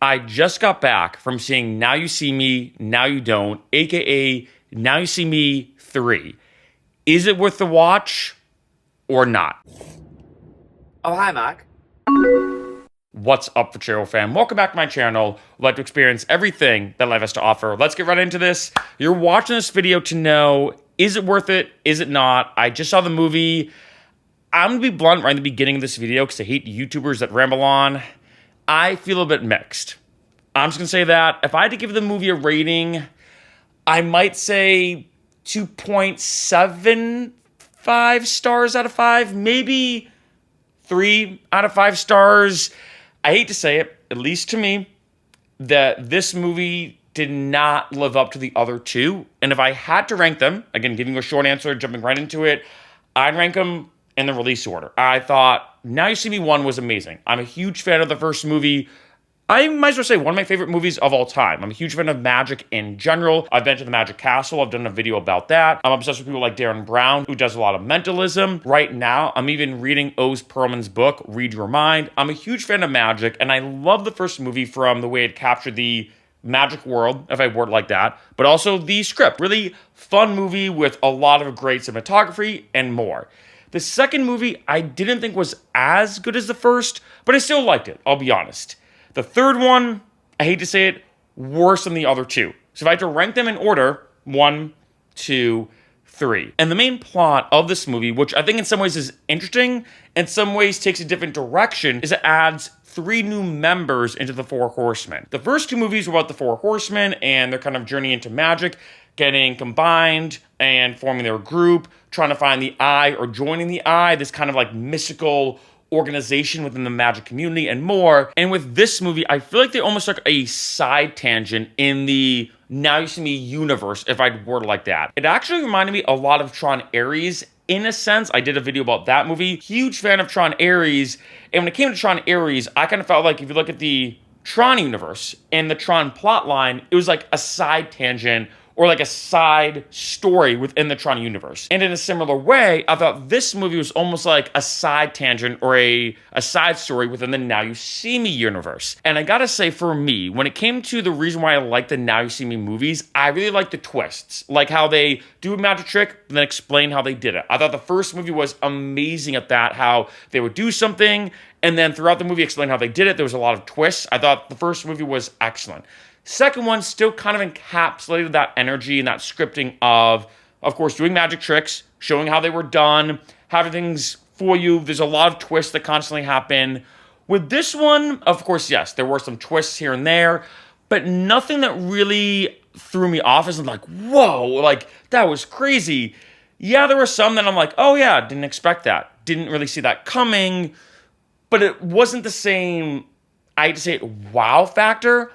I just got back from seeing Now You See Me, Now You Don't, aka Now You See Me 3. Is it worth the watch or not? Oh, hi, Mark. What's up, Freccero fam? Welcome back to my channel. I'd like to experience everything that life has to offer. Let's get right into this. You're watching this video to know, is it worth it? Is it not? I just saw the movie. I'm going to be blunt right in the beginning of this video because I hate YouTubers that ramble on. I feel a bit mixed. I'm just going to say that. If I had to give the movie a rating, I might say 2.75 stars out of 5. Maybe 3 out of 5 stars. I hate to say it, at least to me, that this movie did not live up to the other two. And if I had to rank them, again, giving you a short answer, jumping right into it, I'd rank them in the release order. I thought Now You See Me 1 was amazing. I'm a huge fan of the first movie. I might as well say one of my favorite movies of all time. I'm a huge fan of magic in general. I've been to the Magic Castle. I've done a video about that. I'm obsessed with people like Darren Brown, who does a lot of mentalism. Right now, I'm even reading Oz Perlman's book, Read Your Mind. I'm a huge fan of magic, and I love the first movie from the way it captured the magic world, if I word like that, but also the script. Really fun movie with a lot of great cinematography and more. The second movie I didn't think was as good as the first, but I still liked it, I'll be honest. The third one, I hate to say it, worse than the other two. So if I had to rank them in order, 1, 2, 3. And the main plot of this movie, which I think in some ways is interesting, in some ways takes a different direction, is it adds 3 new members into the Four Horsemen. The first 2 movies were about the Four Horsemen and their kind of journey into magic, getting combined and forming their group, trying to find the Eye or joining the Eye, this kind of like mystical organization within the magic community and more. And with this movie, I feel like they almost took a side tangent in the Now You See Me universe, if I'd word it like that. It actually reminded me a lot of Tron Ares in a sense. I did a video about that movie. Huge fan of Tron Ares. And when it came to Tron Ares, I kind of felt like if you look at the Tron universe and the Tron plotline, it was like a side tangent or like a side story within the Tron universe. And in a similar way, I thought this movie was almost like a side tangent or a side story within the Now You See Me universe. And I gotta say, for me, when it came to the reason why I like the Now You See Me movies, I really like the twists. Like how they do a magic trick, and then explain how they did it. I thought the first movie was amazing at that, how they would do something, and then throughout the movie explain how they did it. There was a lot of twists. I thought the first movie was excellent. Second one still kind of encapsulated that energy and that scripting of course, doing magic tricks, showing how they were done, having things for you. There's a lot of twists that constantly happen. With this one, of course, yes, there were some twists here and there, but nothing that really threw me off as like, whoa, like that was crazy. Yeah, there were some that I'm like, oh yeah, didn't expect that. Didn't really see that coming, but it wasn't the same, I hate to say it, wow factor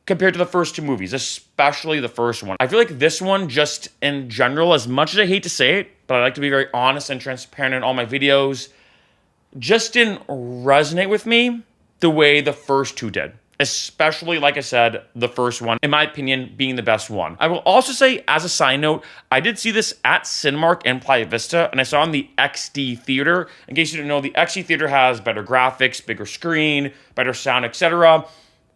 compared to the first 2 movies, especially the first one. I feel like this one, just in general, as much as I hate to say it, but I like to be very honest and transparent in all my videos, just didn't resonate with me the way the first 2 did. Especially, like I said, the first one, in my opinion, being the best one. I will also say, as a side note, I did see this at Cinemark in Playa Vista, and I saw it in the XD Theater. In case you didn't know, the XD Theater has better graphics, bigger screen, better sound, etc.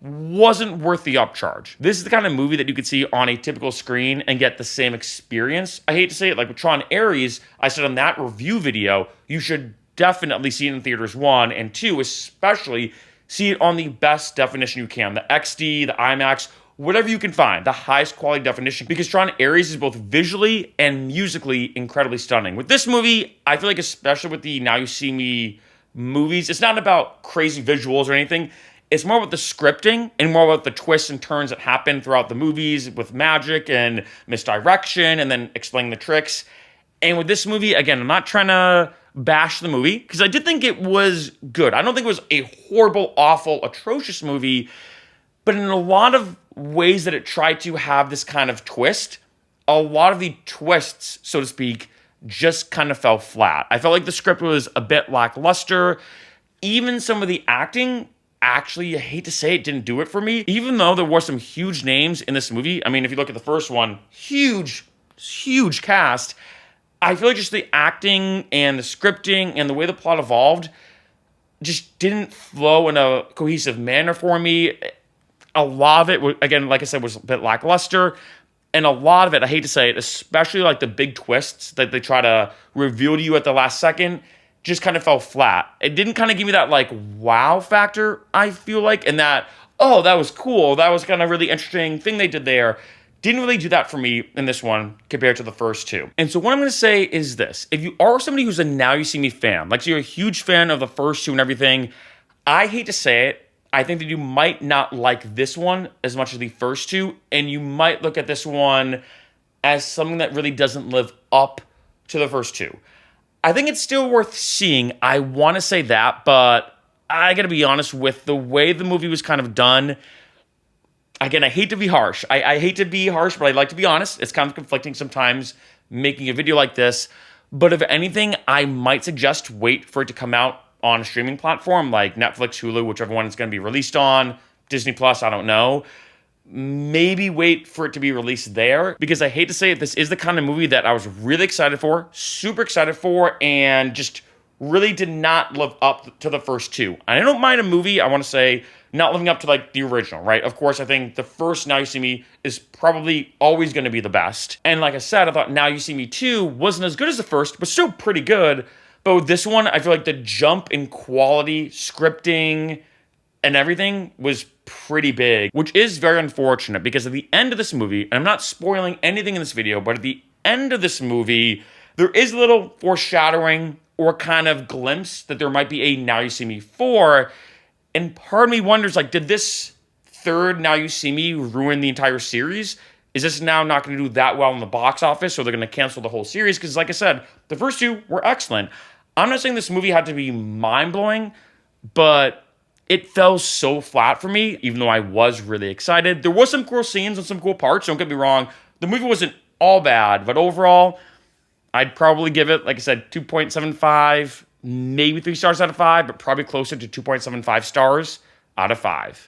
Wasn't worth the upcharge. This is the kind of movie that you could see on a typical screen and get the same experience. I hate to say it, like with Tron Ares, I said on that review video, you should definitely see it in theaters 1, and 2, especially see it on the best definition you can. The XD, the IMAX, whatever you can find, the highest quality definition, because Tron Ares is both visually and musically incredibly stunning. With this movie, I feel like especially with the Now You See Me movies, it's not about crazy visuals or anything. It's more about the scripting and more about the twists and turns that happen throughout the movies with magic and misdirection and then explaining the tricks. And with this movie, again, I'm not trying to bash the movie because I did think it was good. I don't think it was a horrible, awful, atrocious movie, but in a lot of ways that it tried to have this kind of twist, a lot of the twists, so to speak, just kind of fell flat. I felt like the script was a bit lackluster. Even some of the acting, actually, I hate to say it, didn't do it for me. Even though there were some huge names in this movie. I mean, if you look at the first one, huge cast. I feel like just the acting and the scripting and the way the plot evolved just didn't flow in a cohesive manner for me. a lot of it, again, like I said, was a bit lackluster. And a lot of it, I hate to say it, especially like the big twists that they try to reveal to you at the last second, just kind of fell flat. It didn't kind of give me that like wow factor, I feel like, and that, oh, that was cool. That was kind of really interesting thing they did there. Didn't really do that for me in this one compared to the first two. And so what I'm going to say is this. If you are somebody who's a Now You See Me fan, like so you're a huge fan of the first two and everything, I hate to say it, I think that you might not like this one as much as the first two, and you might look at this one as something that really doesn't live up to the first two. I think it's still worth seeing. I want to say that, but I got to be honest with the way the movie was kind of done. Again, I hate to be harsh. I hate to be harsh, but I like to be honest. It's kind of conflicting sometimes making a video like this. But if anything, I might suggest wait for it to come out on a streaming platform like Netflix, Hulu, whichever one it's going to be released on, Disney Plus, I don't know. Maybe wait for it to be released there, because I hate to say it, this is the kind of movie that I was really excited for, super excited for, and just really did not live up to the first two. I don't mind a movie, I want to say, not living up to like the original, right? Of course, I think the first Now You See Me is probably always going to be the best. And like I said, I thought Now You See Me 2 wasn't as good as the first, but still pretty good. But with this one, I feel like the jump in quality, scripting, and everything was pretty big, which is very unfortunate because at the end of this movie, and I'm not spoiling anything in this video, but at the end of this movie, there is a little foreshadowing or kind of glimpse that there might be a Now You See Me 4. And part of me wonders, like, did this third Now You See Me ruin the entire series? Is this now not going to do that well in the box office, or they're going to cancel the whole series? Because like I said, the first two were excellent. I'm not saying this movie had to be mind-blowing, but it fell so flat for me, even though I was really excited. There was some cool scenes and some cool parts, don't get me wrong. The movie wasn't all bad, but overall, I'd probably give it, like I said, 2.75, maybe 3 stars out of 5, but probably closer to 2.75 stars out of 5.